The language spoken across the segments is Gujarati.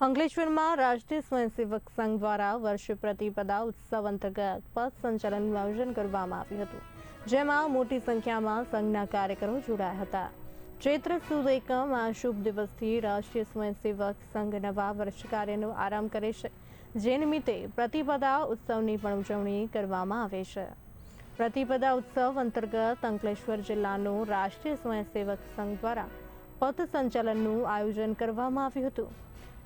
અંકલેશ્વરમાં રાષ્ટ્રીય સ્વયંસેવક સંઘ દ્વારા વર્ષ પ્રતિપદા ઉત્સવ અંતર્ગત પથ સંચાલનનું આયોજન કરવામાં આવ્યું હતું, જેમાં મોટી સંખ્યામાં સંઘના કાર્યકરો જોડાયા હતા. ચૈત્ર સુદ એકમ આ શુભ દિવસથી રાષ્ટ્રીય સ્વયંસેવક સંઘ નવા વર્ષ કાર્યનો આરંભ કરે છે, જે નિમિત્તે પ્રતિપદા ઉત્સવની પણ ઉજવણી કરવામાં આવે છે. પ્રતિપદા ઉત્સવ અંતર્ગત અંકલેશ્વર જિલ્લાનો રાષ્ટ્રીય સ્વયંસેવક સંઘ દ્વારા પથ સંચાલનનું આયોજન કરવામાં આવ્યું હતું,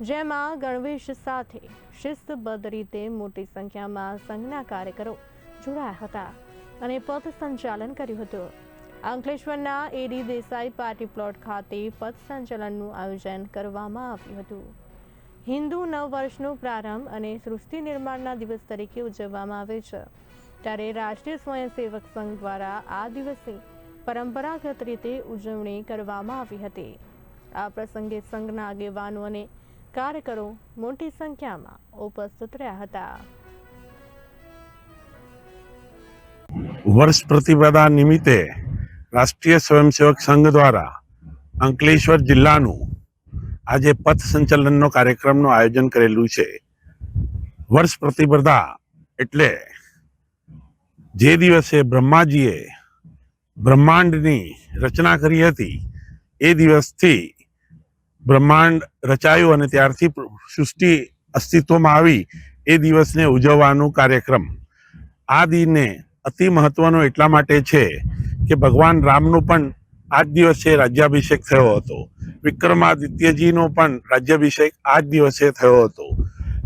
જેમાં ગણવેશ સાથે શિસ્તબદ્ધ રીતે મોટી સંખ્યામાં સંઘના કાર્યકરો જોડાયા હતા અને પથ સંચાલન કર્યું હતું. અંકલેશ્વરના એડી દેસાઈ પાર્ટી પ્લોટ ખાતે પથ સંચાલનનું આયોજન કરવામાં આવ્યું હતું. હિન્દુ નવ વર્ષનો પ્રારંભ અને સૃષ્ટિ નિર્માણના દિવસ તરીકે ઉજવવામાં આવે છે, ત્યારે રાષ્ટ્રીય સ્વયંસેવક સંઘ દ્વારા આ દિવસની પરંપરાગત રીતે ઉજવણી કરવામાં આવી હતી. આ પ્રસંગે સંઘના આગેવાનો અને કાર્યકરો મોટી સંખ્યામાં ઉપસ્થિત રહ્યા હતા. વર્ષ પ્રતિપદા નિમિત્તે રાષ્ટ્રીય સ્વયંસેવક સંઘ દ્વારા અંકલેશ્વર જિલ્લાનું આજે પથ સંચાલનનો કાર્યક્રમનું આયોજન કરેલું છે. વર્ષ પ્રતિપદા એટલે જે દિવસે બ્રહ્માજીએ બ્રહ્માંડની રચના કરી હતી એ દિવસથી બ્રહ્માંડ રચાયું અને ત્યારથી સૃષ્ટિ અસ્તિત્વમાં આવી એ દિવસને ઉજવવાનું કાર્યક્રમ. આ દિને અતિ મહત્વનો એટલા માટે છે કે ભગવાન રામનો પણ આ જ દિવસે રાજ્યાભિષેક થયો હતો. વિક્રમાદિત્યજીનો પણ રાજ્યાભિષેક આ જ દિવસે થયો હતો.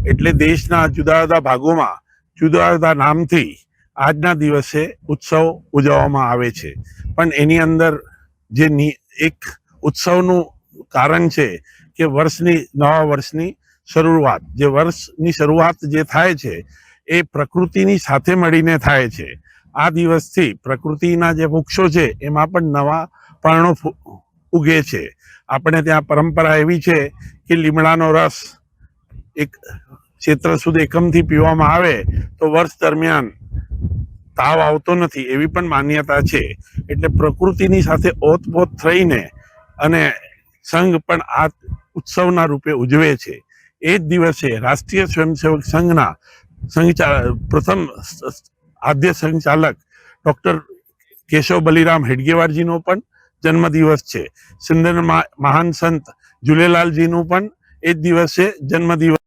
એટલે દેશના જુદા જુદા ભાગોમાં જુદા જુદા નામથી આજના દિવસે ઉત્સવ ઉજવવામાં આવે છે. પણ એની અંદર જે એક ઉત્સવનું કારણ છે કે નવા વર્ષની શરૂઆત, જે વર્ષની શરૂઆત જે થાય છે એ પ્રકૃતિની સાથે મળીને થાય છે. આ દિવસથી પ્રકૃતિના જે વૃક્ષો છે એમાં પણ નવા પર્ણો ઉગે છે. આપણે ત્યાં પરંપરા એવી છે કે લીમડાનો રસ એક ચૈત્ર સુદ એકમથી પીવામાં આવે તો વર્ષ દરમિયાન તાવ આવતો નથી, એવી પણ માન્યતા છે. એટલે પ્રકૃતિની સાથે ઓતપ્રોત થઈને અને સંઘ પણ આ ઉત્સવના રૂપે ઉજવે છે. એ જ દિવસે રાષ્ટ્રીય સ્વયંસેવક સંઘના પ્રથમ આદ્ય સંચાલક ડૉક્ટર કેશવ બલિરામ હેડગેવારજીનો પણ જન્મદિવસ છે. સિંધના મહાન સંત ઝૂલેલાલજીનું પણ એ જ દિવસે જન્મદિવસ